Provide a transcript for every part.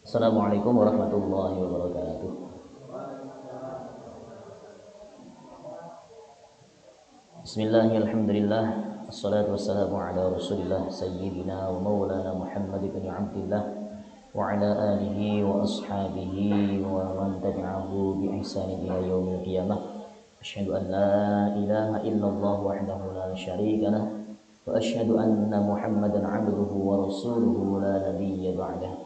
Assalamualaikum warahmatullahi wabarakatuh. Bismillahirrahmanirrahim. Assalatu wassalamu ala Rasulillah sayyidina wa maulana Muhammad ibn Abdullah wa ala alihi wa ashabihi wa man tabi'ahu bi ihsanin ila yaumil qiyamah. Asyhadu an la ilaha illallah wahdahu la syarika lah wa asyhadu anna Muhammadan 'abduhu wa rasuluhu la nabiyya ba'dah.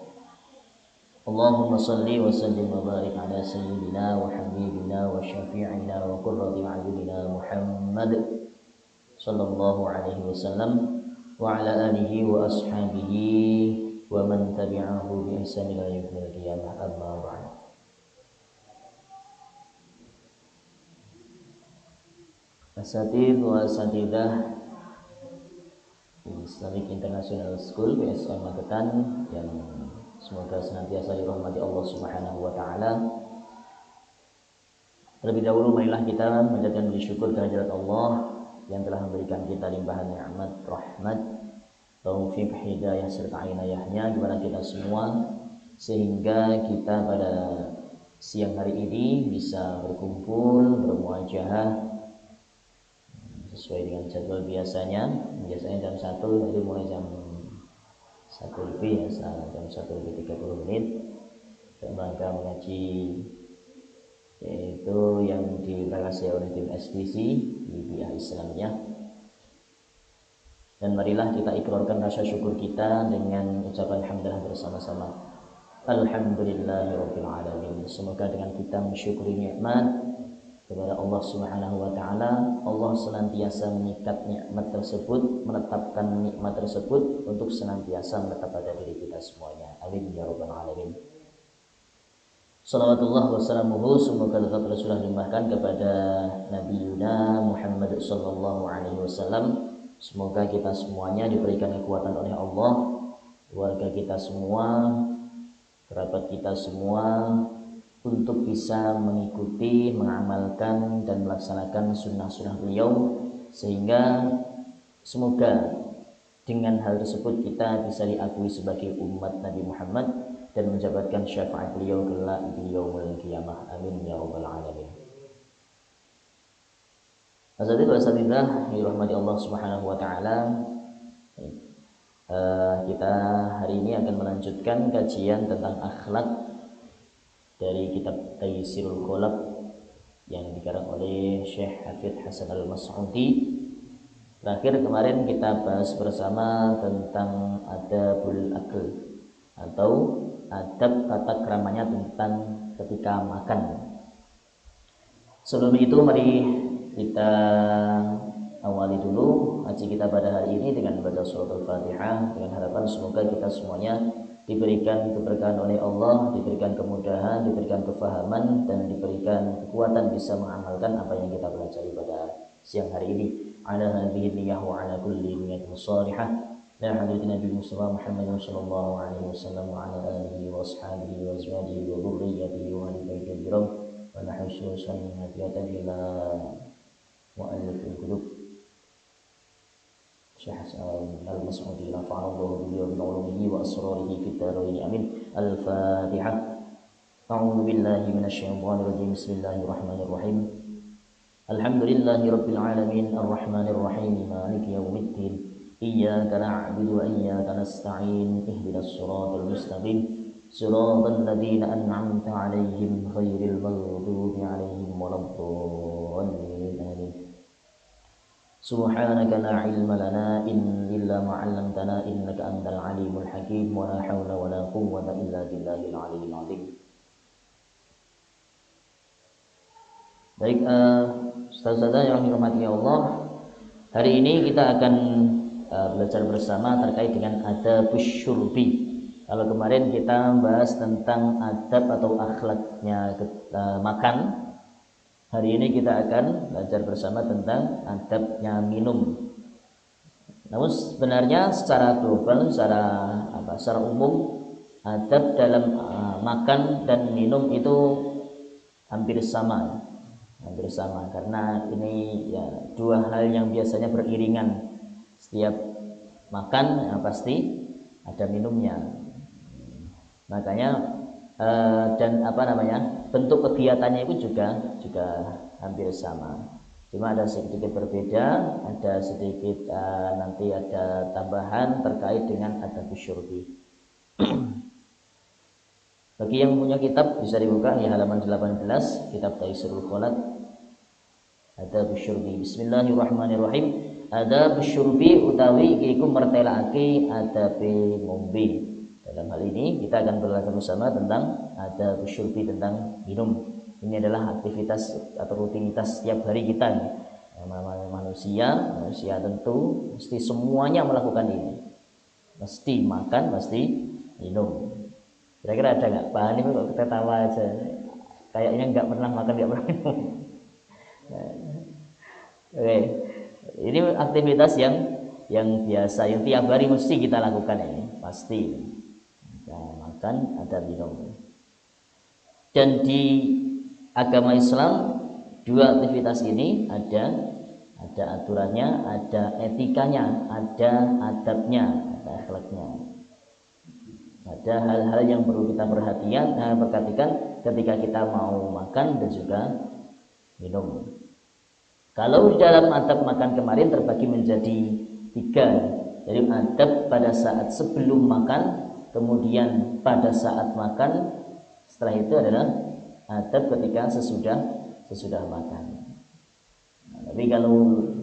Allahumma salli wa sallim wa barik ala sayyidina wa habibina wa syafi'ina wa qurrati a'yunina Muhammad sallallahu alaihi wasallam wa ala alihi wa ashabihi wa man tabi'ahu bi ihsan ila yaumil qiyamah, amma ba'd. Asatidz wa asatidzah Islamic International School PSM Magetan yang semoga senantiasa dirahmati Allah Subhanahu wa taala. Terlebih dahulu marilah kita menjadikan bersyukur kehadirat Allah yang telah memberikan kita limpahan nikmat, rahmat, taufik, hidayah serta inayahnya kepada kita semua, sehingga kita pada siang hari ini bisa berkumpul, bermuajahah sesuai dengan jadwal biasanya jam 1, jadi mulai jam 1 lebih ya, jam 1 lebih 30 menit dalam rangka mengaji, yaitu yang diberangkasi oleh tim SDC di Bid'ah Islamiyah. Dan marilah kita ikrarkan rasa syukur kita dengan ucapan hamdalah bersama-sama. Alhamdulillahirabbil alamin. Semoga dengan kita mensyukuri nikmat kepada Allah Subhanahu wa taala, Allah senantiasa mengikat nikmat tersebut, menetapkan nikmat tersebut untuk senantiasa menetap pada diri kita semuanya. Amin ya rabbal alamin. Salawatullah wassalamuhu, semoga tetap Rasulullah limpahkan kepada Nabi Yuna Muhammad sallallahu alaihi wasallam. Semoga kita semuanya diberikan kekuatan oleh Allah, keluarga kita semua, kerabat kita semua, untuk bisa mengikuti, mengamalkan dan melaksanakan sunnah-sunnah beliau, sehingga semoga dengan hal tersebut kita bisa diakui sebagai umat Nabi Muhammad dan mendapatkan syafaat beliau kelak di yaumul qiyamah. Amin ya rabbal alamin. Asatidz wa asatidzah dirahmati Allah Subhanahu wa taala. Kita hari ini akan melanjutkan kajian tentang akhlak dari kitab Taysirul Qalab yang dikarang oleh Syekh Hafidz Hasan Al-Mas'udi. Terakhir kemarin kita bahas bersama tentang adabul akl atau adab tata keramanya tentang ketika makan. Sebelum itu mari kita awali dulu ngaji kita pada hari ini dengan membaca surat Al-Fatihah, dengan harapan semoga kita semuanya diberikan keberkahan oleh Allah, diberikan kemudahan, diberikan kefahaman, dan diberikan kekuatan bisa mengamalkan apa yang kita pelajari pada siang hari ini. Ala hadhihi niyyah wa ala kulli niyyatin shalihah. La hadratin Nabi Mustafa Muhammad sallallahu alaihi wasallam wa ala alihi wa ashabihi wa azwajihi wa dhurriyyatihi wa ahli baitihi kiram wa nahsyusan hadiyatan ila mu'allifil qulub Syekh Hasan Al-Mas'udi nafa'allahu bihi wa bi ulumihi wa asrarihi fid dharain amin. Al-Fatihah. A'udzu billahi minasyaitonir rajim. Bismillahirrahmanirrahim. Alhamdulillahi rabbil alamin arrahmanir rahim maliki yaumiddin. Iyyaka na'budu wa iyyaka nasta'in. Ihdinas siratal mustaqim. Siratal ladzina an'amta 'alaihim ghairil maghdubi 'alaihim waladdallin. Amin. Subhanaka la ilma lana illa ma 'allamtana innaka antal alimul hakim wa la haula wa la quwwata illa billahil aliyyil azim. Baik, ustaz-ustazah yang dirahmati Allah, hari ini kita akan belajar bersama terkait dengan adabus syurbi. Kalau kemarin kita bahas tentang adab atau akhlaknya makan, hari ini kita akan belajar bersama tentang adabnya minum. Namun sebenarnya secara global, secara umum, adab dalam makan dan minum itu hampir sama karena ini ya dua hal yang biasanya beriringan. Setiap makan pasti ada minumnya. Makanya dan bentuk kegiatannya itu juga hampir sama. Cuma ada sedikit berbeda, ada sedikit nanti ada tambahan terkait dengan adab syurbi. Bagi yang punya kitab bisa dibuka di halaman 18, kitab Taisirul Kholat, adab syurbi. Bismillahirrahmanirrahim. Adab syurbi utawi iku mertelake adabe ngombe. Dalam hal ini kita akan belajar bersama tentang adab syurbi, tentang minum. Ini adalah aktivitas atau rutinitas setiap hari kita nih. Manusia tentu mesti semuanya melakukan ini. Mesti makan, mesti minum. Kira-kira ada nggak? Pak ini kok kita tawa aja. Kayaknya nggak pernah makan, nggak pernah minum. Oke. Ini aktivitas yang biasa, yang tiap hari mesti kita lakukan ini, pasti. Kita makan, ada minum. Dan di agama Islam dua aktivitas ini ada aturannya, ada etikanya, ada adabnya, ada akhlaknya. Ada hal-hal yang perlu kita perhatikan ketika kita mau makan dan juga minum. Kalau dalam adab makan kemarin terbagi menjadi 3. Jadi adab pada saat sebelum makan, kemudian pada saat makan, setelah itu adalah adab ketika sesudah makan. Nah, tapi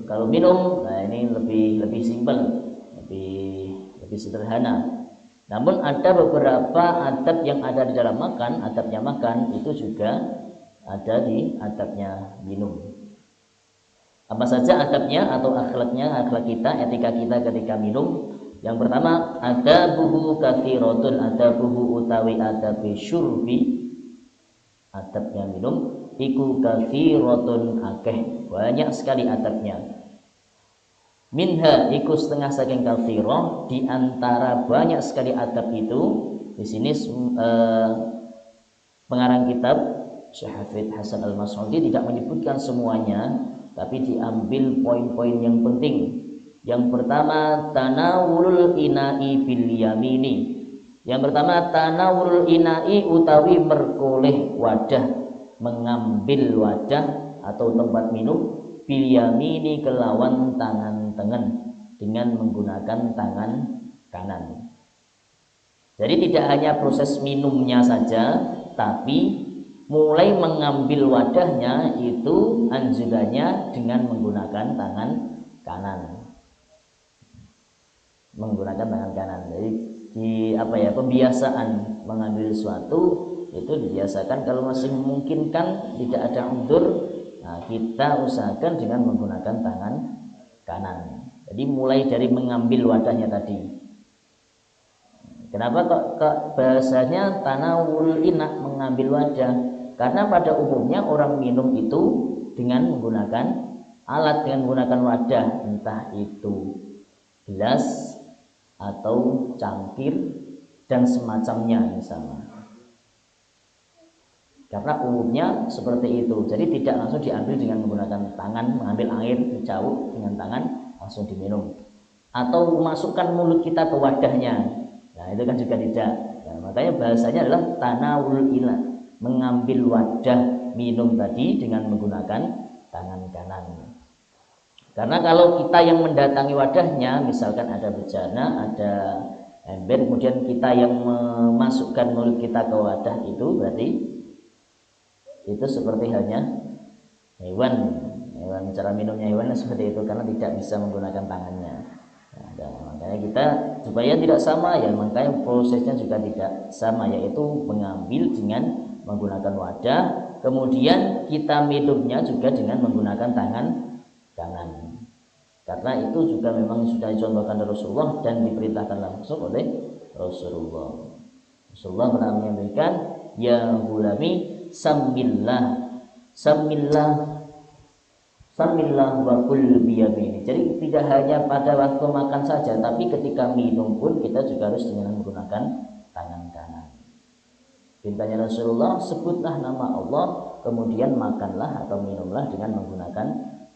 kalau minum, nah ini lebih simpel, lebih sederhana. Namun ada beberapa adab yang ada di dalam makan, adabnya makan itu juga ada di adabnya minum. Apa saja adabnya atau akhlak kita, etika kita ketika minum? Yang pertama, adabuhu katsiratun, adabuhu utawi adabi syurbi, adabnya minum iku katsiratun akeh, banyak sekali adabnya. Minha iku setengah saking katsirah, di antara banyak sekali adab itu. Di sini pengarang kitab Syekh Hafid Hasan Al-Mas'udi tidak menyebutkan semuanya, tapi diambil poin-poin yang penting. Yang pertama, tanawulul ina'i bil yamini. Yang pertama, tanawulul ina'i utawi merkoleh wadah, mengambil wadah atau tempat minum bil yamini kelawan tangan tengen, dengan menggunakan tangan kanan. Jadi tidak hanya proses minumnya saja, tapi mulai mengambil wadahnya itu anjurannya dengan menggunakan tangan kanan. Menggunakan tangan kanan. Jadi pembiasaan mengambil sesuatu itu dibiasakan, kalau masih memungkinkan, tidak ada undur, nah kita usahakan dengan menggunakan tangan kanan. Jadi mulai dari mengambil wadahnya tadi. Kenapa kok bahasanya tanawul ina, mengambil wadah? Karena pada umumnya orang minum itu dengan menggunakan alat, dengan menggunakan wadah, entah itu gelas atau cangkir dan semacamnya misalnya. Karena umumnya seperti itu. Jadi tidak langsung diambil dengan menggunakan tangan, mengambil air dicawuk dengan tangan langsung diminum, atau memasukkan mulut kita ke wadahnya. Nah itu kan juga tidak. Nah, makanya bahasanya adalah tanawul ila, mengambil wadah minum tadi dengan menggunakan tangan kanan. Karena kalau kita yang mendatangi wadahnya, misalkan ada bejana, ada ember, kemudian kita yang memasukkan mulut kita ke wadah itu, berarti itu seperti halnya hewan cara minumnya hewan seperti itu, karena tidak bisa menggunakan tangannya. Nah, makanya kita supaya tidak sama ya, makanya prosesnya juga tidak sama, yaitu mengambil dengan menggunakan wadah, kemudian kita minumnya juga dengan menggunakan tangan kanan. Karena itu juga memang sudah dicontohkan oleh Rasulullah dan diperintahkan langsung oleh Rasulullah. Rasulullah pernah menyampaikan, ya gulami samillah wa kul biyamini. Jadi tidak hanya pada waktu makan saja, tapi ketika minum pun kita juga harus dengan menggunakan tangan kanan. Perintahnya Rasulullah, sebutlah nama Allah, kemudian makanlah atau minumlah dengan menggunakan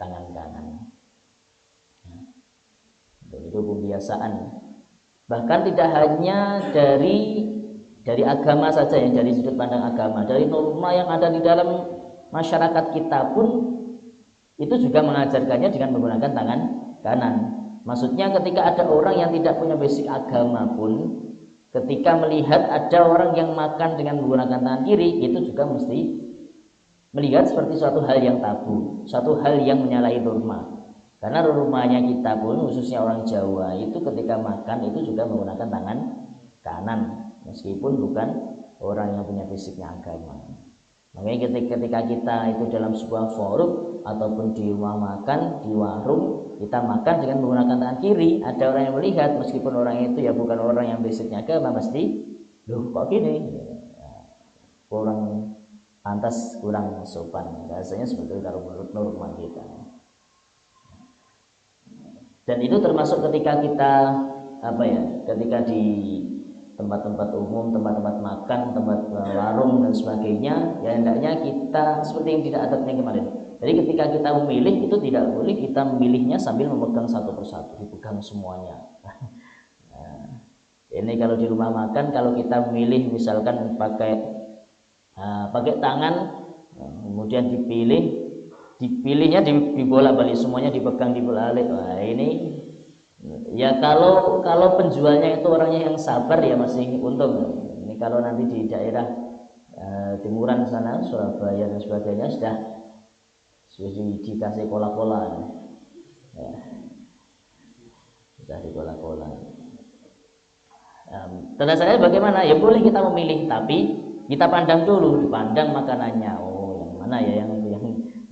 tangan kanan. Itu pembiasaan. Bahkan tidak hanya dari dari agama saja ya, dari sudut pandang agama, dari norma yang ada di dalam masyarakat kita pun itu juga mengajarkannya dengan menggunakan tangan kanan. Maksudnya ketika ada orang yang tidak punya basic agama pun, ketika melihat ada orang yang makan dengan menggunakan tangan kiri, itu juga mesti melihat seperti suatu hal yang tabu, suatu hal yang menyalahi norma. Karena rumahnya kita pun, khususnya orang Jawa, itu ketika makan itu juga menggunakan tangan kanan, meskipun bukan orang yang punya basicnya agama. Makanya ketika kita itu dalam sebuah forum ataupun di rumah makan, di warung, kita makan dengan menggunakan tangan kiri, ada orang yang melihat, meskipun orang itu ya bukan orang yang basicnya agama, mesti, loh kok gini, kurang pantas, kurang sopan. Rasanya seperti itu kalau menurut norma kita. Dan itu termasuk ketika kita ketika di tempat-tempat umum, tempat-tempat makan, tempat warung dan sebagainya, ya hendaknya kita seperti yang tidak adatnya kemarin. Jadi ketika kita memilih itu tidak boleh kita memilihnya sambil memegang satu persatu, dipegang semuanya. Nah, ini kalau di rumah makan, kalau kita memilih misalkan pakai tangan, kemudian dipilihnya dibolak-balik semuanya, dipegang dibolak-balik. Wah, ini ya kalau penjualnya itu orangnya yang sabar ya masih untung. Ini kalau nanti di daerah timuran sana, Surabaya dan sebagainya sudah dikasih kola-kola. Ya. Sudah dikola-kola. Tanda saya bagaimana? Ya boleh kita memilih, tapi kita pandang dulu, dipandang makanannya. Oh, yang mana ya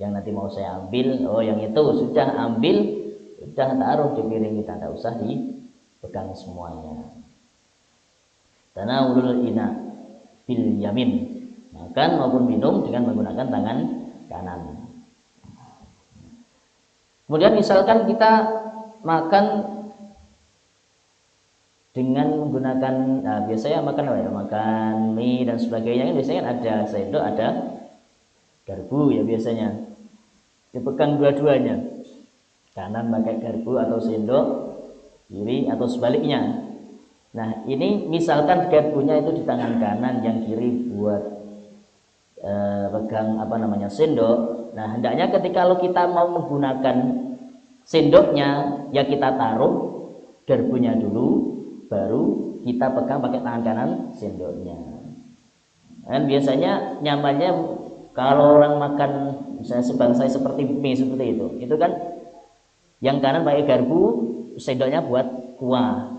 yang nanti mau saya ambil? Oh, yang itu sudah ambil, sudah taruh di piring kita, tidak usah dipegang semuanya. Tanawulul ina bil yamin, makan maupun minum dengan menggunakan tangan kanan. Kemudian misalkan kita makan dengan menggunakan, biasanya makan apa ya? Makan mie dan sebagainya, biasanya ada sendok, ada garpu ya biasanya. Dipegang dua-duanya, kanan pakai garpu atau sendok, kiri atau sebaliknya. Nah ini misalkan garpunya itu di tangan kanan, yang kiri buat pegang sendok. Nah hendaknya ketika kalau kita mau menggunakan sendoknya, ya kita taruh garpunya dulu, baru kita pegang pakai tangan kanan sendoknya. Dan biasanya nyamannya kalau orang makan misalnya sebangsa seperti mie seperti itu kan yang kanan pakai garpu, sendoknya buat kuah.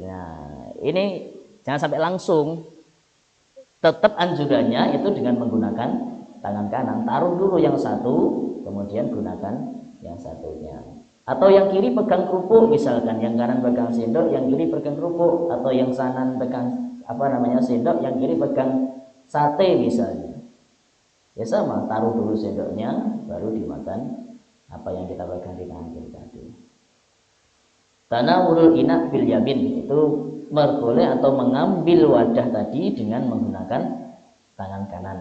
Nah ini jangan sampai langsung, tetap anjurannya itu dengan menggunakan tangan kanan. Taruh dulu yang satu, kemudian gunakan yang satunya. Atau yang kiri pegang kerupuk misalkan, yang kanan pegang sendok, yang kiri pegang kerupuk. Atau yang kanan pegang sendok, yang kiri pegang sate misalnya. Ya sama, taruh dulu sendoknya, baru dimakan apa yang kita pegang di tangan kiri tadi. Tanawulul ina bil yamin, itu boleh atau mengambil wadah tadi dengan menggunakan tangan kanan.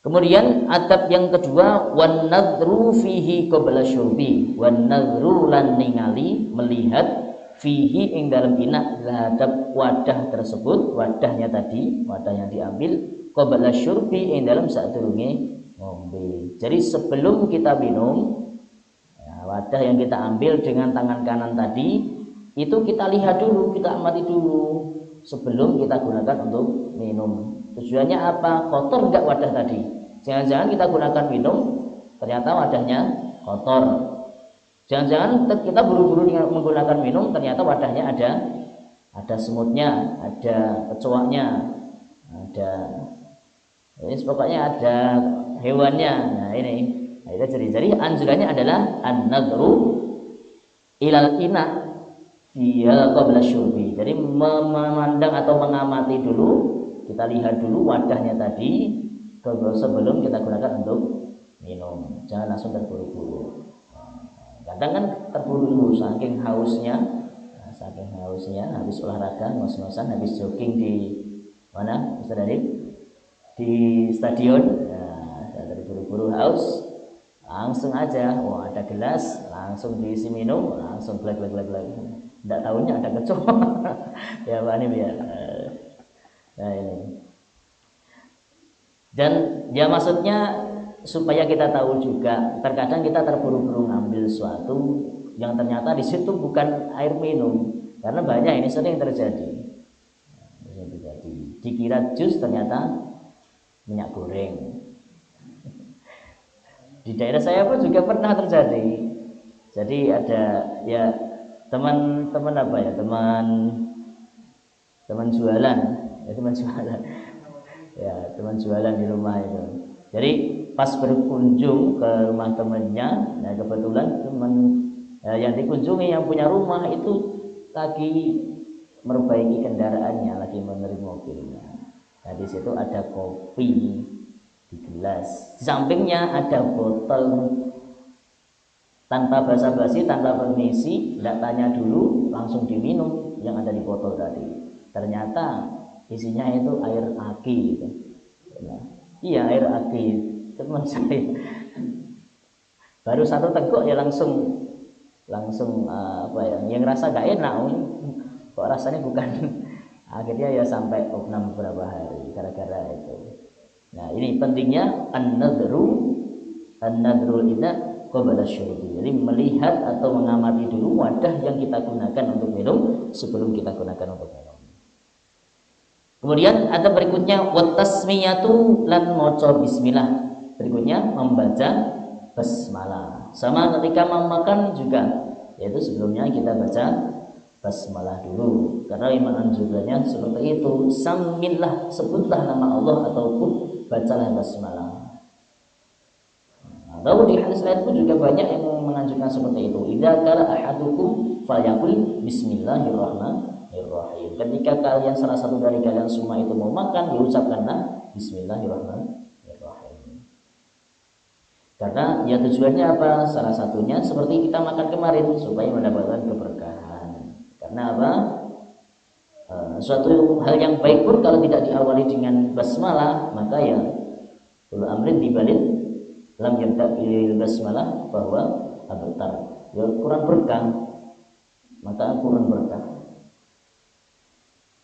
Kemudian adab yang kedua, wan nadru fihi qabla syurbi, wan nadru lan ningali, melihat fihi ing dalam ina terhadap wadah tersebut, wadahnya tadi, wadah yang diambil, qabla syurbi ing dalam sadurunge ngombe. Jadi sebelum kita minum, ya, wadah yang kita ambil dengan tangan kanan tadi itu kita lihat dulu, kita amati dulu sebelum kita gunakan untuk minum. Tujuannya apa? Kotor enggak wadah tadi? Jangan-jangan kita gunakan minum, ternyata wadahnya kotor. Jangan-jangan kita buru-buru menggunakan minum, ternyata wadahnya ada semutnya, ada kecoaknya, ada pokoknya ada hewannya. Nah itu jadi anjurannya adalah an-nadru ilal ina dia qabla syurbi. Jadi memandang atau mengamati dulu, kita lihat dulu wadahnya tadi sebelum kita gunakan untuk minum. Jangan langsung terburu-buru. Kadang kan terburu-buru saking hausnya, habis olahraga, ngos-ngosan, habis jogging di mana, Ustaz Adib? Di stadion. Nah, terburu-buru haus, langsung aja, ada gelas, langsung diisi minum, langsung glek. Tidak tahunya ada kecoa. Ya Pak Anim ya. Nah ini. Dan ya maksudnya supaya kita tahu juga, terkadang kita terburu-buru ngambil sesuatu yang ternyata di situ bukan air minum, karena banyak ini sering terjadi. Dikira jus ternyata minyak goreng. Di daerah saya pun juga pernah terjadi. Jadi ada ya teman-teman apa ya, teman jualan, ya teman jualan. Ya, teman jualan di rumah itu. Jadi pas berkunjung ke rumah temannya, nah kebetulan teman yang dikunjungi yang punya rumah itu lagi memperbaiki kendaraannya, lagi menerima mobilnya. Nah di situ ada kopi di gelas, di sampingnya ada botol. Tanpa basa-basi, tanpa permisi, tidak tanya dulu, langsung diminum yang ada di botol tadi. Ternyata isinya itu air aki gitu. Nah, iya air aki, teman saya. Baru satu teguk ya langsung apa ya, yang rasa gak enak, kok rasanya bukan. Akhirnya ya sampai opnam beberapa hari gara-gara itu. Nah ini pentingnya an-nadhrul ina qabla syurbi. Jadi melihat atau mengamati dulu wadah yang kita gunakan untuk minum sebelum kita gunakan untuk minum. Kemudian ada berikutnya watasmiyatu lan maca bismillah. Berikutnya membaca basmalah. Sama ketika mau makan juga, yaitu sebelumnya kita baca basmalah dulu. Karena imam anjurannya seperti itu, samillah, sebutlah nama Allah ataupun bacalah basmalah. Atau di hadis lain pun juga banyak yang menganjurkan seperti itu. Idza qala ahadukum falyaqul bismillahirrahmanirrahim. Ketika kalian salah satu dari kalian semua itu mau makan, diucapkanlah bismillahirrahmanirrahim. Karena ya tujuannya apa? Salah satunya seperti kita makan kemarin supaya mendapatkan keberkahan. Karena apa? Suatu hal yang baik pun kalau tidak diawali dengan basmalah, maka ya ulul amrin dibalik lam yabda bil basmalah bahwa abtar, ya kurang berkah, maka kurang berkah.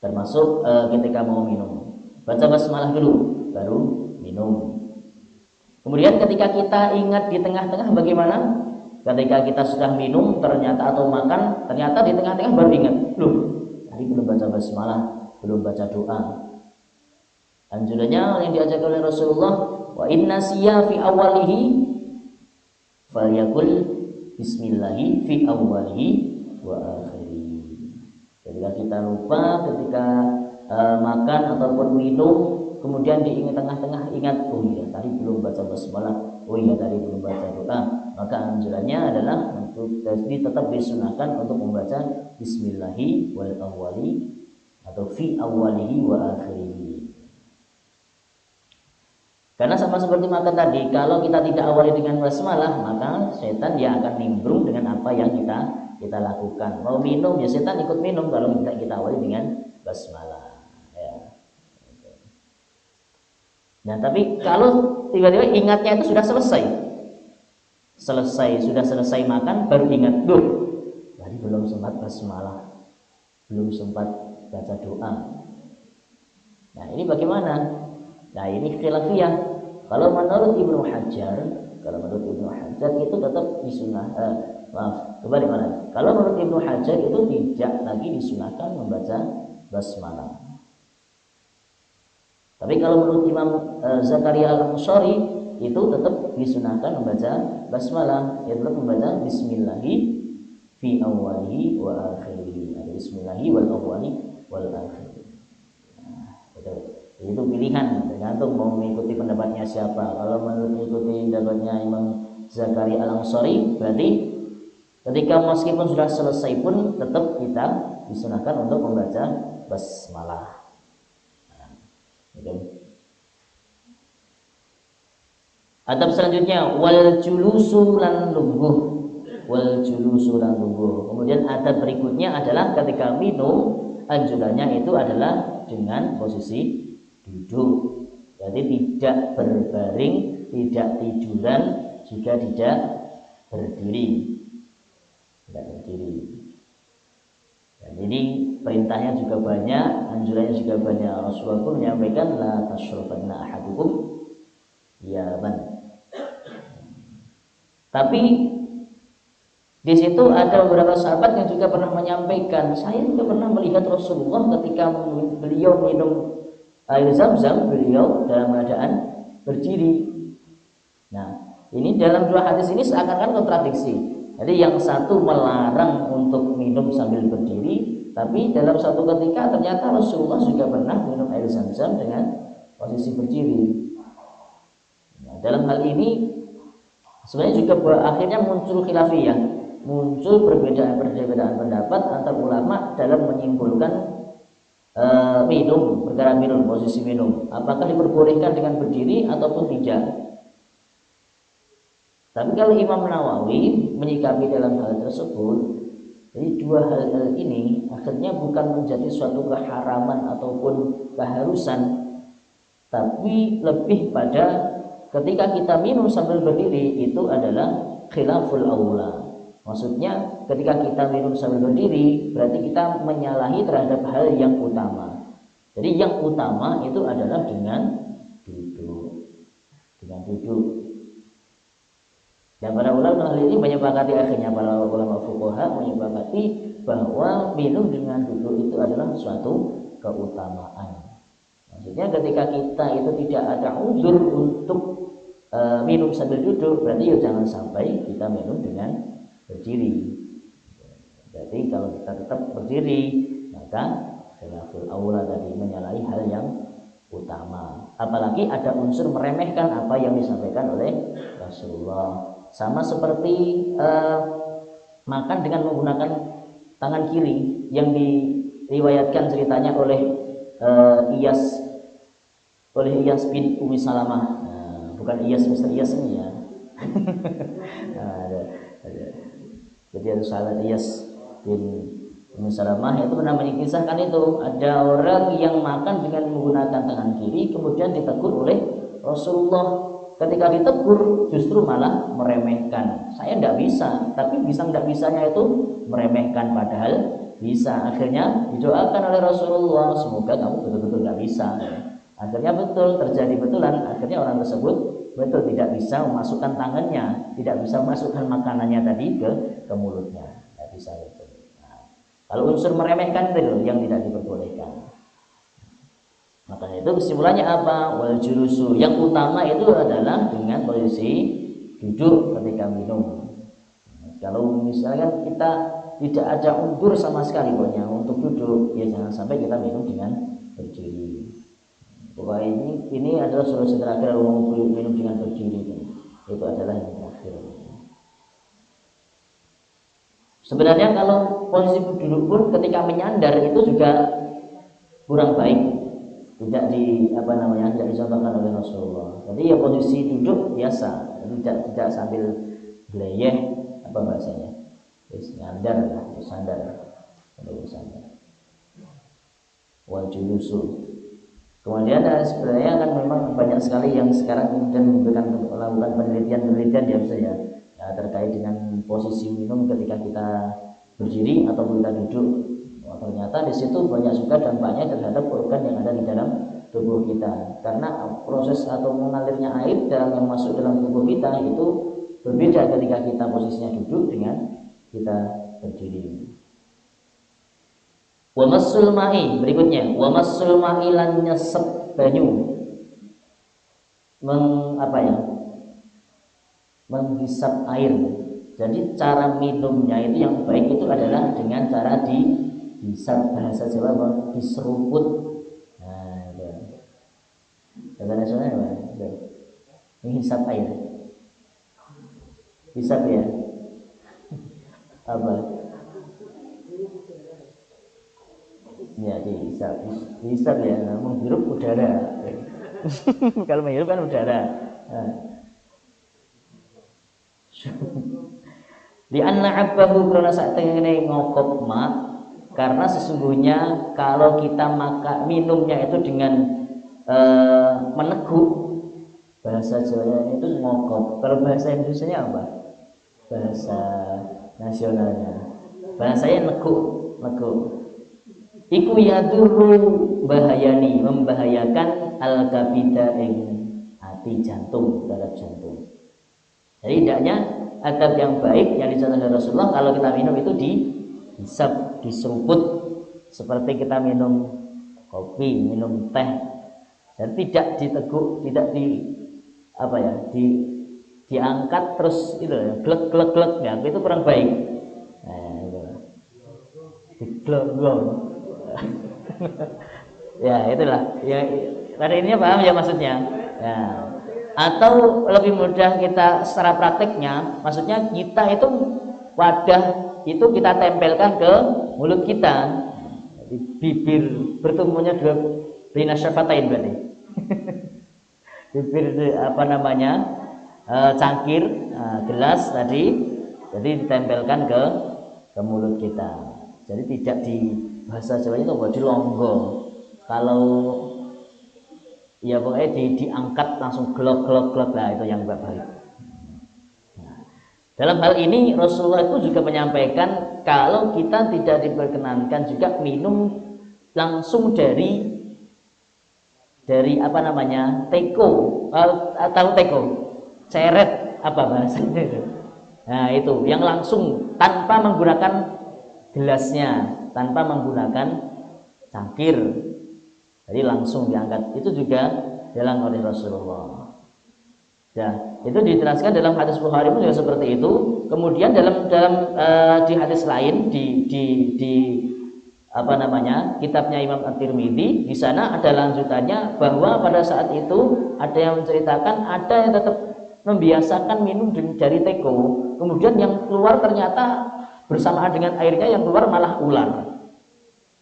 Termasuk ketika mau minum, baca basmalah dulu baru minum. Kemudian ketika kita ingat di tengah-tengah bagaimana? Ketika kita sudah minum ternyata atau makan ternyata di tengah-tengah baru ingat, loh tadi belum baca basmalah, belum baca doa. Anjurannya yang diajarkan oleh Rasulullah, wa inna siya fi awalihi falyakul bismillahi fi awalihi wa akhirihi. Ketika kita lupa, ketika makan ataupun minum, kemudian di tengah-tengah ingat, oh iya tadi belum baca basmalah, oh iya tadi belum baca doa, maka anjurannya adalah untuk tetap disunahkan untuk membaca bismillahi wal awali atau fi awalihi wa akhirihi. Karena sama seperti makan tadi, kalau kita tidak awali dengan basmalah, maka setan dia akan nimbrung dengan apa yang kita lakukan. Mau minum ya setan ikut minum kalau kita awali dengan basmalah. Ya. Nah tapi kalau tiba-tiba ingatnya itu sudah selesai makan baru ingat, duh, tadi belum sempat basmalah, belum sempat baca doa. Nah ini bagaimana? Nah ini khilafiyah. Kalau menurut Ibnu Hajar itu tetap disunah. Kembali mana? Kalau menurut Ibnu Hajar itu tidak lagi disunahkan membaca basmalah. Tapi kalau menurut Imam Zakaria Al-Ansari itu tetap disunahkan membaca basmalah, yaitu membaca bismillahi fi awwalihi wa akhirihi. Bismillahi wal awwali wal akhiri. Nah, itu pilihan, tergantung mau mengikuti pendapatnya siapa. Kalau mengikuti pendapatnya Imam Zakaria Al-Ansari, berarti ketika meskipun sudah selesai pun tetap kita disunahkan untuk membaca basmalah. Nah, adab selanjutnya wal julusu lan lungguh. Kemudian adab berikutnya adalah ketika minum, anjurannya itu adalah dengan posisi duduk, jadi tidak berbaring, tidak tiduran, juga tidak berdiri. Jadi perintahnya juga banyak, anjurannya juga banyak. Rasulullah pun menyampaikan la tasyrabanna ahadukum ya ban. Tapi di situ ada beberapa sahabat yang juga pernah menyampaikan, saya juga pernah melihat Rasulullah ketika beliau minum air zam-zam, beliau dalam keadaan berdiri. Nah, ini dalam dua hadis ini seakan-akan kontradiksi. Jadi yang satu melarang untuk minum sambil berdiri, tapi dalam satu ketika ternyata Rasulullah juga pernah minum air zam-zam dengan posisi berdiri. Nah, dalam hal ini sebenarnya juga akhirnya muncul khilafiyah, muncul perbedaan pendapat antar ulama dalam menyimpulkan minum, perkara minum, posisi minum, apakah diperbolehkan dengan berdiri ataupun tidak. Tapi kalau Imam Nawawi menyikapi dalam hal tersebut, jadi dua hal ini akhirnya bukan menjadi suatu keharaman ataupun keharusan, tapi lebih pada ketika kita minum sambil berdiri itu adalah khilaful aula. Maksudnya ketika kita minum sambil berdiri berarti kita menyalahi terhadap hal yang utama. Jadi yang utama itu adalah dengan duduk. Dan para ulama hal ini menyepakati, akhirnya para ulama fuqaha menyepakati bahwa minum dengan duduk itu adalah suatu keutamaan. Maksudnya ketika kita itu tidak ada uzur untuk minum sambil duduk, berarti ya jangan sampai kita minum dengan berdiri. Jadi kalau kita tetap berdiri, maka khilaful aula tadi menyalahi hal yang utama. Apalagi ada unsur meremehkan apa yang disampaikan oleh Rasulullah. Sama seperti makan dengan menggunakan tangan kiri yang diriwayatkan ceritanya oleh Iyas bin Umi Salamah. Bukan Iyas Mr. Iyas ini ya. ada. Jadi ada sahabat Iyas bin Umi Salamah itu pernah mengisahkan itu, ada orang yang makan dengan menggunakan tangan kiri kemudian ditegur oleh Rasulullah. Ketika ditegur justru malah meremehkan. Saya tidak bisa, tapi bisa tidak bisanya itu meremehkan, padahal bisa. Akhirnya didoakan oleh Rasulullah, semoga kamu betul-betul tidak bisa. Akhirnya betul, terjadi betulan. Akhirnya orang tersebut betul tidak bisa memasukkan tangannya, tidak bisa memasukkan makanannya tadi ke mulutnya, tidak bisa itu. Nah, kalau unsur meremehkan itu yang tidak diperbolehkan. Makanya itu kesimpulannya apa? Wal julusu, yang utama itu adalah dengan posisi duduk ketika minum. Kalau misalkan kita tidak ada unsur sama sekali pokoknya untuk duduk, ya jangan sampai kita minum dengan berdiri. Bahwa ini adalah solusi terakhir kalau mau minum dengan berdiri, itu adalah yang terakhir. Sebenarnya kalau posisi duduk pun ketika menyandar itu juga kurang baik. Tidak tidak dicontohkan oleh Rasulullah. Jadi ya posisi duduk biasa, tidak sambil geleyeh apa bahasanya, sandar. Wal julusu. Kemudian sebenarnya kan memang banyak sekali yang sekarang kemudian melakukan penelitian ya misalnya ya, terkait dengan posisi minum ketika kita berdiri atau kita duduk. Ternyata di situ banyak juga dampaknya terhadap organ yang ada di dalam tubuh kita, karena proses atau mengalirnya air yang masuk dalam tubuh kita itu berbeda ketika kita posisinya duduk dengan kita berdiri. Wa masul ma'i, berikutnya wa masul ma'i lan nyesep banyu, menghisap air. Jadi cara minumnya itu yang baik itu adalah dengan cara dihisap, bahasa Jawa apa? Diseruput. Nah, itu. Bahasa nasional apa? Menghisap air. Hisap ya. Apa? Ya, dihisap ya, menghirup udara. Kalau menghirup kan udara. Nah. Di anna abbahu karena saat tengene ngokop mak, karena sesungguhnya kalau kita minumnya itu dengan meneguk, bahasa Jawa itu ngokop. Kalau bahasa Indonesianya apa? Bahasa nasionalnya bahasanya neguk. iku yadurru bahayani, membahayakan al-kabida ing hati jantung, darah jantung. Jadi hendaknya adab yang baik yang dicontohkan Rasulullah kalau kita minum itu dihisap, diseruput seperti kita minum kopi, minum teh, dan tidak diteguk, tidak diangkat terus itu ya, glek ya, itu kurang baik. Nah, itu. Diglek. Ya itulah ya, pada ininya paham ya maksudnya ya. Atau lebih mudah kita secara prakteknya, maksudnya kita itu wadah itu kita tempelkan ke mulut kita. Jadi bibir bertemunya dua bina syafatain berarti. Bibir cangkir gelas tadi, jadi ditempelkan ke mulut kita. Jadi tidak di bahasa Jawa itu di longgo. Kalau ya pokoknya diangkat langsung glok lah, itu yang enggak baik. Nah, dalam hal ini Rasulullah itu juga menyampaikan kalau kita tidak diperkenankan juga minum langsung dari teko atau teko ceret apa bahasanya itu. Nah itu yang langsung tanpa menggunakan gelasnya, tanpa menggunakan cangkir, jadi langsung diangkat, itu juga dilarang oleh Rasulullah. Ya, itu dijelaskan dalam hadis Bukhari pun juga seperti itu. Kemudian dalam di hadis lain kitabnya Imam At-Tirmidzi, di sana ada lanjutannya bahwa pada saat itu ada yang menceritakan ada yang tetap membiasakan minum dari teko, kemudian yang keluar ternyata bersamaan dengan airnya yang keluar malah ular.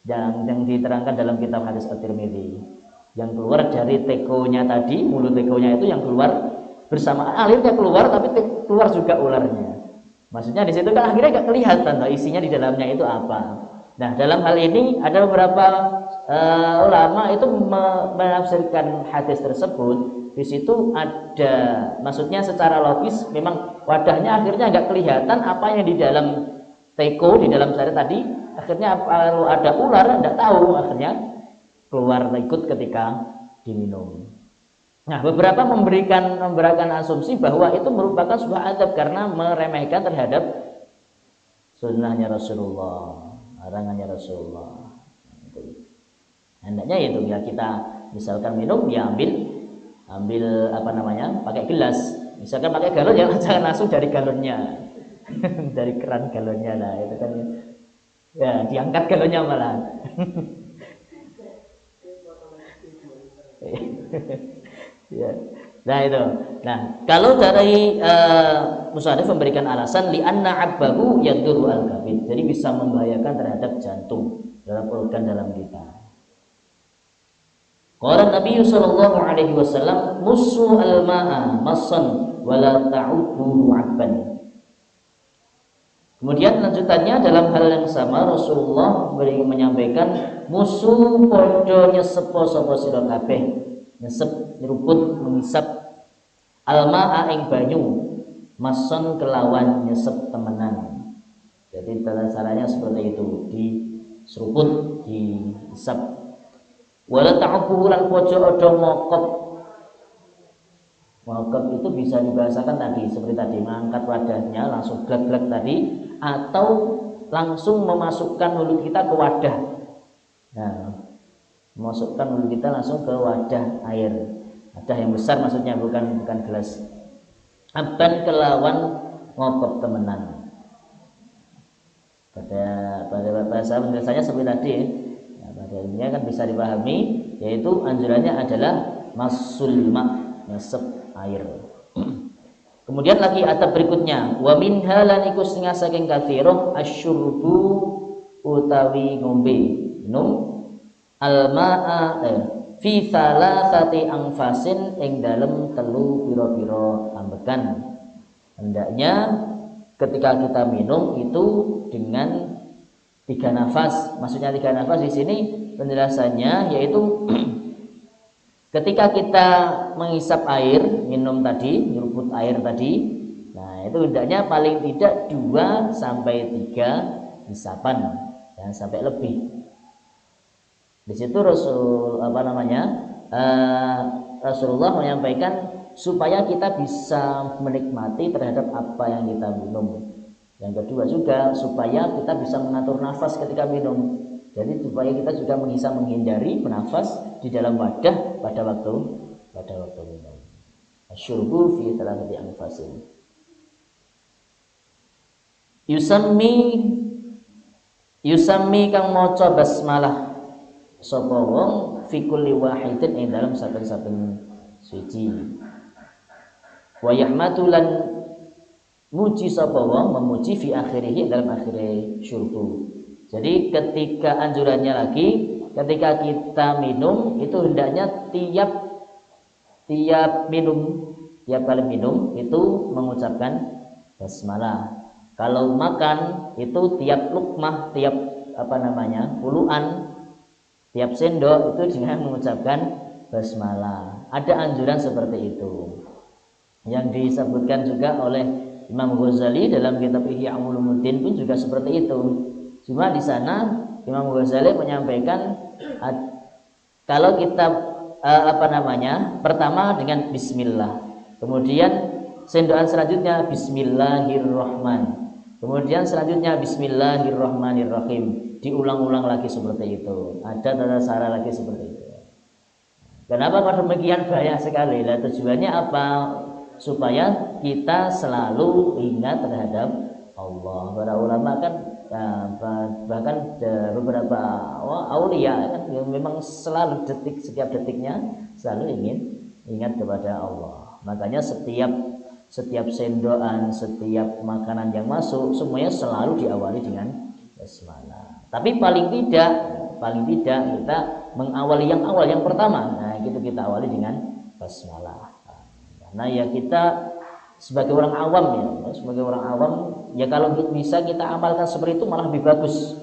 Yang diterangkan dalam kitab hadis At-Tirmidzi, yang keluar dari tekonya tadi, mulut tekonya itu yang keluar bersamaan airnya keluar, tapi keluar juga ularnya. Maksudnya di situ kan akhirnya nggak kelihatan isinya di dalamnya itu apa. Nah dalam hal ini ada beberapa ulama itu menafsirkan hadis tersebut. Di situ ada, maksudnya secara logis memang wadahnya akhirnya nggak kelihatan apa yang di dalam teko, di dalam sari tadi. Akhirnya kalau ada ular tidak tahu, akhirnya keluar ikut ketika diminum. Nah beberapa memberikan asumsi bahwa itu merupakan sebuah adab karena meremehkan terhadap sunnahnya Rasulullah, larangannya Rasulullah. Hendaknya itu ya kita misalkan minum ya ambil pakai gelas, misalkan pakai galon ya jangan langsung dari galonnya. Dari keran galonnya lah itu kan ya diangkat galonnya malah. Ya. Nah itu. Nah kalau dari musannif memberikan alasan li'anna abbahu yadurru al-kabid, jadi bisa membahayakan terhadap jantung, dalam organ dalam kita. Qala Nabi sallallahu alaihi wasallam musu al-ma'a massan wala ta'ubu 'abban. Kemudian lanjutannya dalam hal yang sama Rasulullah menyampaikan musuh podo nyesep sapa sira kabeh, nyesep nyeruput mengisap alma ing banyu mason kelawan nyesep temenan. Jadi caranya seperti itu, diseruput, dihisap. Wala ta'ubu lan pojo odo mokop. Mokop itu bisa dibahasakan tadi seperti tadi, mengangkat wadahnya langsung glek-glek tadi, atau langsung memasukkan mulut kita ke wadah. Nah, memasukkan mulut kita langsung ke wadah air, wadah yang besar maksudnya, bukan gelas. Abban kelawan ngokop temenan. Pada bahasa penjelasannya seperti tadi, ya, pada ini kan bisa dipahami, yaitu anjurannya adalah masul ma, nyesep air. Kemudian lagi atap berikutnya, wa minha lan iku sing saking kathira asyurbu utawi ngombe minum almaa fi salasati angfasin ing dalem telu pira-pira ambekan. Hendaknya ketika kita minum itu dengan 3 nafas. Maksudnya 3 nafas di sini penjelasannya yaitu ketika kita menghisap air, minum tadi, nyeruput air tadi, nah itu hendaknya paling tidak 2 sampai 3 hisapan, jangan sampai lebih. Di situ Rasulullah menyampaikan supaya kita bisa menikmati terhadap apa yang kita minum. Yang kedua juga supaya kita bisa mengatur nafas ketika minum. Jadi supaya kita juga bisa menghindari bernafas di dalam wadah pada waktu minum. Asyurbu fi thalathati anfasin. Yusammi kang maca basmalah sapa wong fi kulli wahidin ing dalam saben-saben suci. Wa yahmatulan muji sapa wong memuji fi akhirih dalam akhire syurbu. Jadi ketika anjurannya lagi ketika kita minum itu hendaknya tiap kali minum itu mengucapkan basmalah. Kalau makan itu tiap lukmah, tiap puluhan, tiap sendok itu dengan mengucapkan basmalah. Ada anjuran seperti itu. Yang disebutkan juga oleh Imam Ghazali dalam kitab Ihya Ulumuddin pun juga seperti itu. Cuma di sana Imam Ghazali menyampaikan kalau kita pertama dengan bismillah, kemudian sendokan selanjutnya bismillahirrahman, kemudian selanjutnya bismillahirrahmanirrahim, diulang-ulang lagi seperti itu. Ada tata cara lagi seperti itu. Kenapa kalau demikian banyak sekali? Lah tujuannya apa? Supaya kita selalu ingat terhadap Allah. Para ulama kan bahkan beberapa aulia kan yang memang selalu setiap detiknya selalu ingin ingat kepada Allah. Makanya setiap sendokan, setiap makanan yang masuk semuanya selalu diawali dengan basmalah. Tapi paling tidak kita mengawali yang pertama. Nah, itu kita awali dengan basmalah. Karena ya kita sebagai orang awam ya kalau bisa kita amalkan seperti itu malah lebih bagus.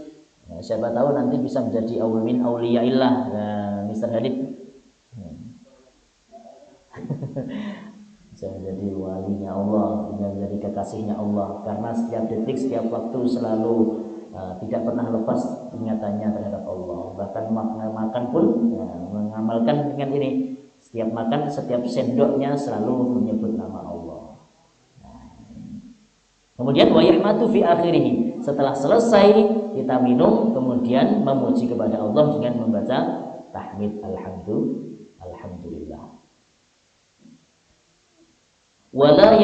Ya, siapa tahu nanti bisa menjadi min auliyaillah, Mr. Hadid. Bisa menjadi walinya Allah, menjadi kekasihnya Allah, karena setiap detik, setiap waktu selalu tidak pernah lepas ingatannya terhadap Allah. Bahkan makan pun mengamalkan dengan ini. Setiap makan, setiap sendoknya selalu menyebut nama Allah. Kemudian wa yahmatu fi akhirih. Setelah selesai kita minum, kemudian memuji kepada Allah dengan membaca tahmid alhamdulillah. Wala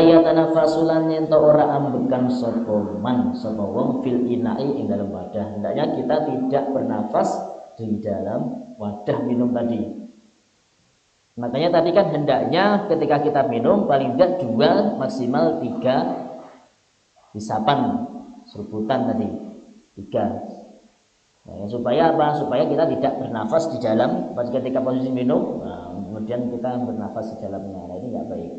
yatanaffasu lan ento ora ambekan sapa wong fil ina'i ing dalam wadah. Hendaknya kita tidak bernafas di dalam wadah minum tadi. Makanya tadi kan hendaknya ketika kita minum paling tidak 2 maksimal 3 hisapan seruputan tadi 3. Nah, supaya apa? Supaya kita tidak bernafas di dalam ketika posisi minum, kemudian kita bernafas di dalamnya. Nah, ini enggak baik.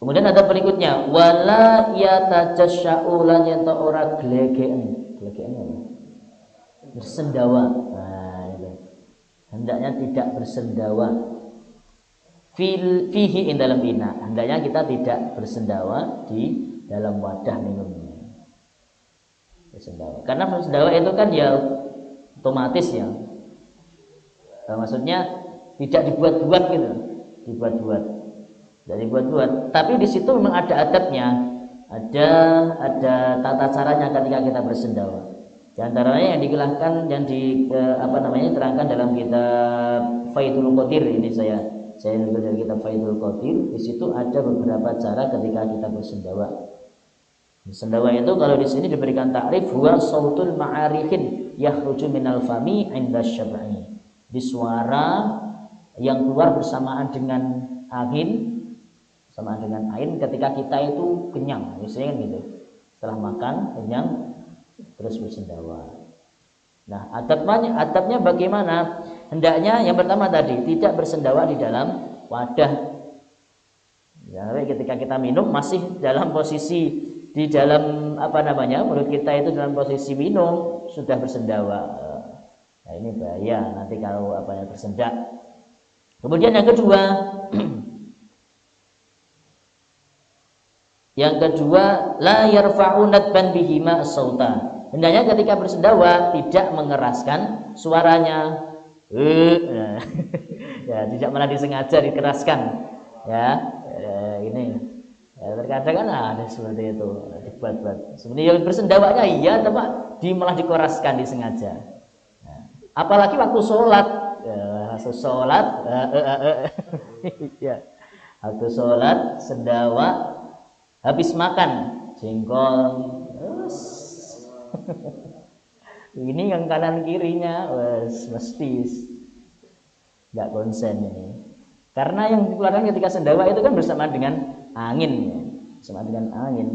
Kemudian ada berikutnya, wala yatajasya'u lan yen ora glegeken bersendawa. Nah, itu. Hendaknya tidak bersendawa. Fihi in dalam ina. Hendaknya kita tidak bersendawa di dalam wadah minumnya. Bersendawa. Karena bersendawa itu kan ya otomatis ya. Maksudnya tidak dibuat-buat gitu. Dibuat-buat. Jadi buat-buat. Tapi di situ memang ada adabnya. Ada tata caranya ketika kita bersendawa. Di antaranya yang dikeluarkan diterangkan dalam kitab Faidul Qadir. Ini saya ambil dari kitab Faidul Qadir. Di situ ada beberapa cara ketika kita bersendawa. Bersendawa itu kalau di sini diberikan takrif huwa sautul ma'arihin yakhruju minal fami 'inda syab'i. Di suara yang keluar bersamaan dengan angin ketika kita itu kenyang, misalnya gitu. Setelah makan kenyang terus bersendawa. Nah, adabnya bagaimana? Hendaknya yang pertama tadi tidak bersendawa di dalam wadah. Ya, ketika kita minum masih dalam posisi di dalam mulut kita itu dalam posisi minum sudah bersendawa. Nah, ini bahaya nanti kalau tersendak. Kemudian yang kedua la yarfa'u nadban bihima as-sauta. hendaknya ketika bersendawa tidak mengeraskan suaranya. Ya, tidak malah disengaja dikeraskan. Ya, ini. Ya, terkadang kan ada seperti itu, dibuat-buat. Sebenarnya yang bersendawanya iya, tapi malah dikeraskan disengaja. Nah, apalagi waktu sholat, waktu sholat, ya, waktu sholat sendawa, habis makan jengkol. Ini yang kanan kirinya mesti nggak konsen ini, karena yang dikeluarkan ketika sendawa itu kan bersama dengan angin, ya. Bersama dengan angin,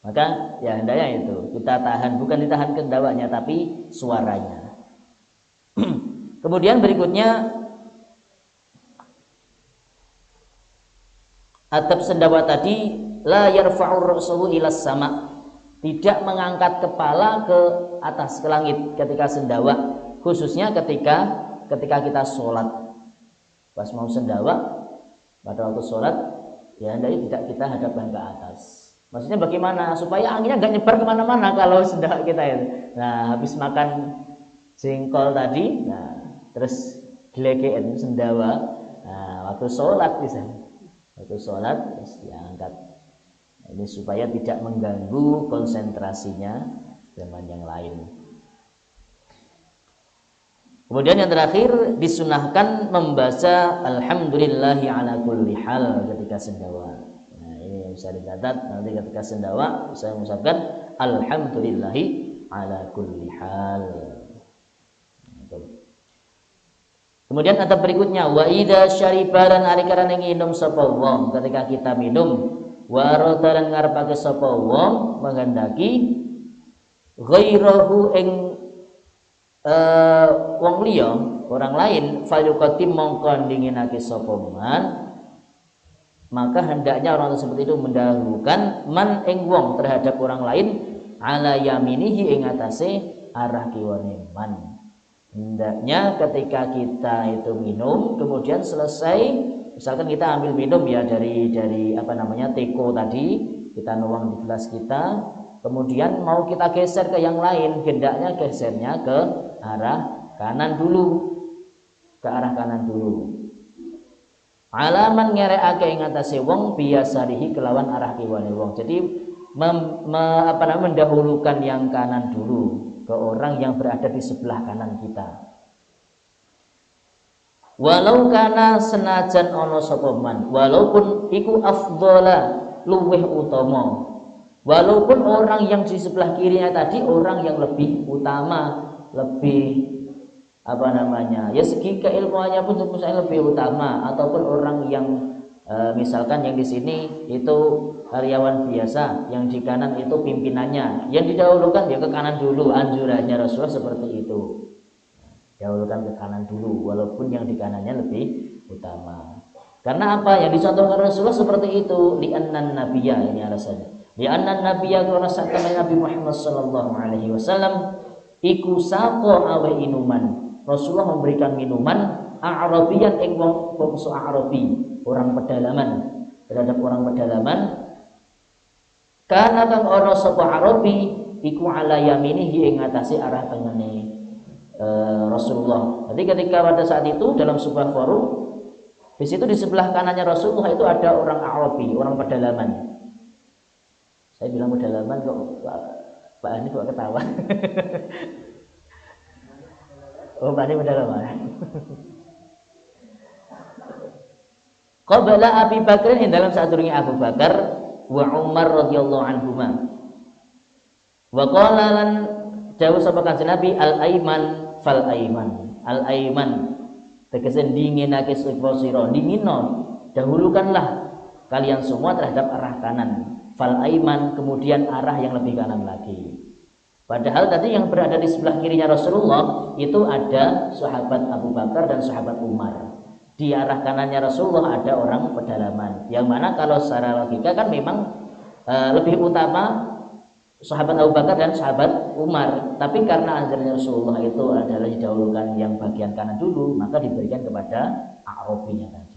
maka ya hendaknya itu kita tahan, bukan ditahan sendawanya tapi suaranya. Kemudian berikutnya adab sendawa tadi, la yarfa'ur ra'sahu ilas sama, tidak mengangkat kepala ke atas, ke langit ketika sendawa, khususnya ketika kita sholat. Pas mau sendawa pada waktu sholat, ya hendaknya tidak kita hadapkan ke atas. Maksudnya bagaimana? Supaya anginnya nggak nyebar kemana-mana kalau sendawa kita itu. Nah, habis makan jengkol tadi, nah terus gelegein sendawa, nah waktu sholat bisa, waktu sholat terus diangkat. Ini supaya tidak mengganggu konsentrasinya dengan yang lain. Kemudian yang terakhir, disunahkan membaca alhamdulillahi ala kulli hal ketika sendawa. Nah, ini bisa dicatat, nanti ketika sendawa saya mengucapkan alhamdulillahi ala kulli hal. Kemudian adab berikutnya, wa idza syariba lan alikana nginum sapa wong, ketika kita minum, wa rodalan ngarepake sapa wong menghendaki ghairahu ing wong liya, orang lain, falyuqatim mongko ndinginake sapa man, maka hendaknya orang tersebut itu mendahulukan man ing wong terhadap orang lain ala yaminihi ing atase arah kiwane man. Hendaknya ketika kita itu minum, kemudian selesai, misalkan kita ambil minum ya dari teko tadi, kita nuang di gelas kita, kemudian mau kita geser ke yang lain, hendaknya gesernya ke arah kanan dulu, ke arah kanan dulu. Alaman ngereake ing atase wong biasarihi kelawan arah kiwane wong. Jadi mendahulukan yang kanan dulu ke orang yang berada di sebelah kanan kita. Walau kana senajan ana sapa man, walaupun iku afdhala luweh utama. Walaupun orang yang di sebelah kirinya tadi orang yang lebih utama, lebih ya segi keilmuannya pun misalnya lebih utama, ataupun orang yang misalkan yang di sini itu karyawan biasa, yang di kanan itu pimpinannya, yang didahulukan ya ke kanan dulu, anjurannya Rasulullah seperti itu, dahulukan ke kanan dulu walaupun yang di kanannya lebih utama. Karena apa? Yang dicontohkan Rasulullah seperti itu, li'annan nabiyya, ini alasannya, li'annan nabiyya karena sakana Nabi Muhammad sallallahu alaihi wasallam iku saqo awe inuman, Rasulullah memberikan minuman a'rabiyan ing wong bangsa Arabi, orang pedalaman, terhadap orang pedalaman. Karena kang ana sapa Arabi iku ala yaminihi ing atase arah tengene Rasulullah. Jadi ketika pada saat itu dalam sebuah forum, di situ di sebelah kanannya Rasulullah itu ada orang Arabi, orang pedalaman. Saya bilang pedalaman kok Pak Ani kok ketawa. Oh, Pak Ani pedalaman. Qabla Abi Bakar, dalam saat durunge Abu Bakar wa Umar radhiyallahu anhuma. Wa qala lan dawuh sapa Kanjeng Nabi al-aiman fal aiman. Al-aiman tegese dinginake sira, dingino, dahulukanlah kalian semua terhadap arah kanan. Fal aiman, kemudian arah yang lebih kanan lagi. Padahal tadi yang berada di sebelah kirinya Rasulullah itu ada sahabat Abu Bakar dan sahabat Umar. Di arah kanannya Rasulullah ada orang pedalaman, yang mana kalau secara logika kan memang lebih utama sahabat Abu Bakar dan sahabat Umar, tapi karena anjuran Rasulullah itu adalah didahulukan yang bagian kanan dulu, maka diberikan kepada Arabinya tadi.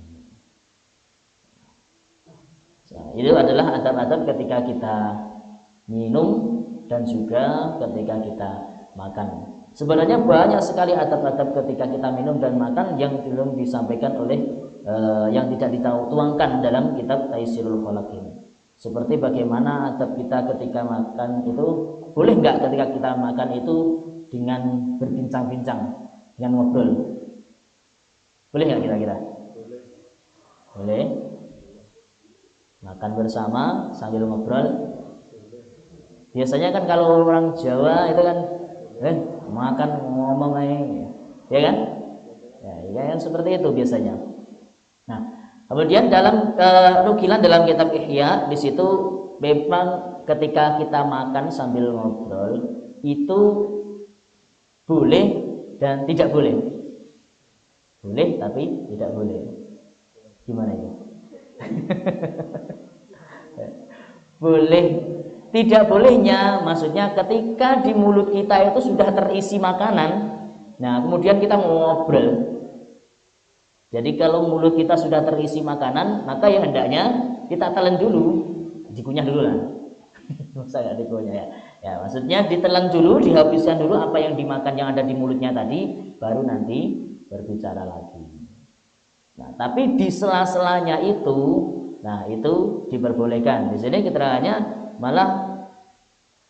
Nah, itu adalah adab-adab ketika kita minum, dan juga ketika kita makan. Sebenarnya banyak sekali adab-adab ketika kita minum dan makan yang belum disampaikan oleh yang tidak dituangkan dalam kitab Taisirul Kholaq ini. Seperti bagaimana adab kita ketika makan itu, boleh nggak ketika kita makan itu dengan berbincang-bincang, dengan ngobrol? Boleh nggak kira-kira? Boleh. Makan bersama sambil ngobrol. Biasanya kan kalau orang Jawa itu kan makan ngomong aja, ya kan? Ya yang seperti itu biasanya. Nah, kemudian dalam nukilan dalam kitab Ihya di situ memang ketika kita makan sambil ngobrol itu boleh dan tidak boleh. Boleh tapi tidak boleh. Gimana ini? Boleh. Tidak bolehnya maksudnya ketika di mulut kita itu sudah terisi makanan, nah kemudian kita ngobrol. Jadi kalau mulut kita sudah terisi makanan, maka ya hendaknya kita telan dulu, dikunyah dulu lah. Masa nggak dikunyah ya? Ya maksudnya ditelan dulu, dihabiskan dulu apa yang dimakan yang ada di mulutnya tadi, baru nanti berbicara lagi. Nah tapi di sela-selanya itu, nah itu diperbolehkan. Di sini keterangannya malah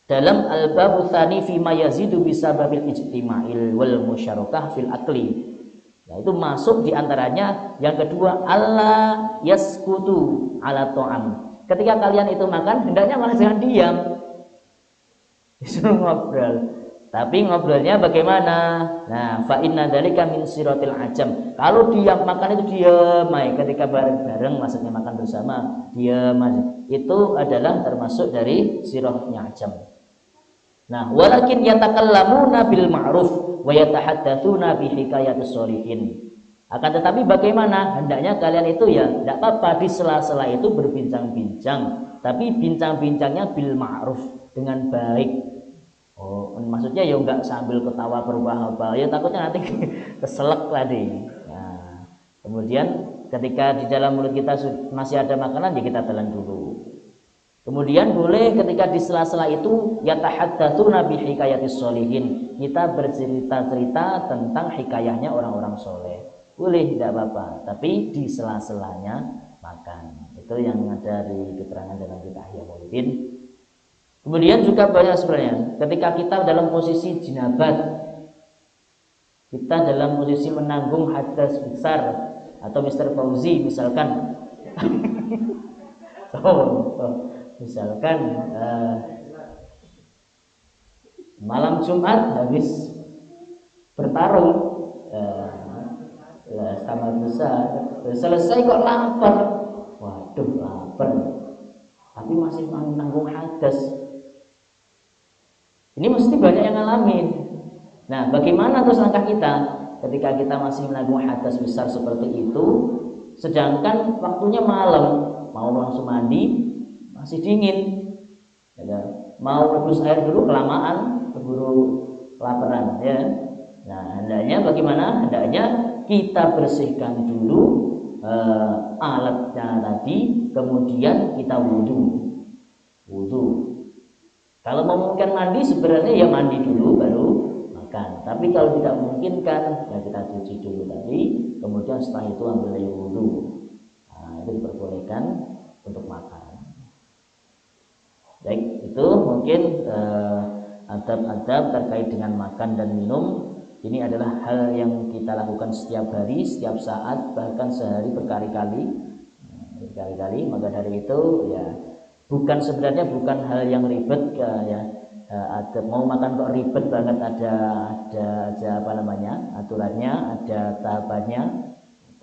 dalam al-babu tsani fi ma yazidu bisababil ijtima'il wal musyarakah fil akli. Nah, itu masuk diantaranya yang kedua, Allah yaskutu ala ta'am. Ketika kalian itu makan, hendaknya malah jangan diam, disuruh ngobrol. Tapi ngobrolnya bagaimana? Nah, fa inna dzalika min siratil ajam. Kalau diam makan itu diam aja. Ketika bareng-bareng maksudnya makan bersama, diam aja. Itu adalah termasuk dari sirahnya ajam. Nah, walakin yatakallamuna bil ma'ruf wa yatahaddatsuna bi hikayatis sholihin. Akan tetapi bagaimana? Hendaknya kalian itu ya tidak apa-apa di sela-sela itu berbincang-bincang, tapi bincang-bincangnya bil ma'ruf, dengan baik. Oh, maksudnya ya enggak sambil ketawa berubah-ubah, ya takutnya nanti keselak tadi. Nah, kemudian ketika di dalam mulut kita masih ada makanan ya kita telan dulu. Kemudian boleh ketika di sela-sela itu yatahaddatsuna bi hikayatis sholihin, kita bercerita-cerita tentang hikayahnya orang-orang soleh. Boleh, tidak apa-apa, tapi di sela-selanya makan. Itu yang ada di keterangan dalam kitab Ihya Ulumuddin. Kemudian juga banyak sebenarnya ketika kita dalam posisi jinabat, kita dalam posisi menanggung hadas besar, atau Mr. Fauzi misalkan misalkan malam Jumat habis bertarung sama besar, selesai kok lapar, waduh lapar, tapi masih menanggung hadas. Ini mesti banyak yang ngalamin. Nah, bagaimana terus langkah kita ketika kita masih menanggung hadas besar seperti itu, sedangkan waktunya malam, mau langsung mandi masih dingin, ya, mau rebus air dulu kelamaan, keburu laparan, ya. Nah, hendaknya bagaimana? Hendaknya kita bersihkan dulu alatnya tadi, kemudian kita wudhu. Kalau memungkinkan mandi sebenarnya ya mandi dulu baru makan. Tapi kalau tidak memungkinkan ya kita cuci dulu tadi, kemudian setelah itu ambil air wudhu. Nah, itu diperbolehkan untuk makan. Baik, itu mungkin adab-adab terkait dengan makan dan minum. Ini adalah hal yang kita lakukan setiap hari, setiap saat, bahkan sehari berkali-kali. Maka dari itu ya sebenarnya bukan hal yang ribet ya. Ada mau makan kok ribet banget, ada apa namanya aturannya, ada tahapannya,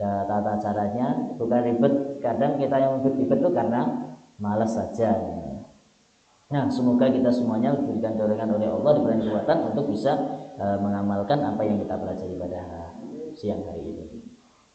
ada tata caranya. Bukan ribet, kadang kita yang ribet itu karena malas saja. Nah, semoga kita semuanya diberikan dorongan oleh Allah, diberikan kekuatan untuk bisa mengamalkan apa yang kita pelajari pada siang hari ini.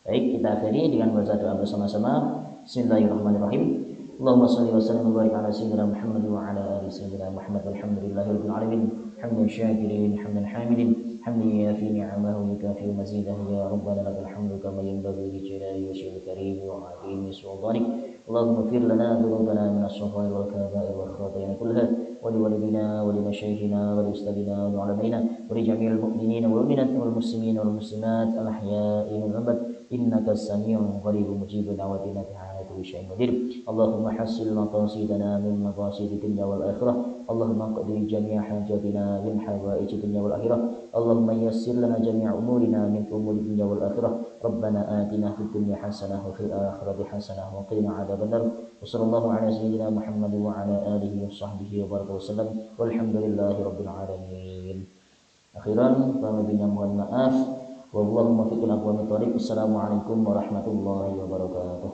Baik, kita akhiri dengan baca doa bersama-sama. Bismillahirrahmanirrahim. Allahumma shalli wa sallim wa barik ala sayyidina Muhammad wa ala ali sayyidina Muhammad walhamdulillahi rabbil alamin. Hamdan syakirin, hamdan hamidin, hamdan yafi ni'amahu wa yukafi mazidahu ya rabbana lakal hamdu kama yanbaghi li jalali wajhikal karim wa 'azimi sultanik. Allahumma ighfir lana dhunubana min as-sagha'ir wal kaba'ir wal khata'ir kullaha ولوالدينا ولمشايخنا ولأستاذنا ولعلمائنا ولجميع المؤمنين والمؤمنات والمسلمين والمسلمات الأحياء من الأموات إنك السميع قريب مجيب دعوتنا في حال كل شيء قدير. اللهم حسن مقاصدنا من مقاصد الدنيا والآخرة. اللهم اقضي جميع حاجاتنا من حوائج الدنيا والآخرة. اللهم يسر لنا جميع أمورنا من أمور الدنيا والآخرة. ربنا آتنا في الدنيا حسنة وفي الآخرة حسنة وقنا عذاب النار. وصلى الله على سيدنا محمد وعلى آله وصحبه وبارك وسلم والحمد لله رب العالمين. Akhiran kami mohon maaf. Wallahu muwaffiq ila aqwamit thoriq. Assalamualaikum warahmatullahi wabarakatuh.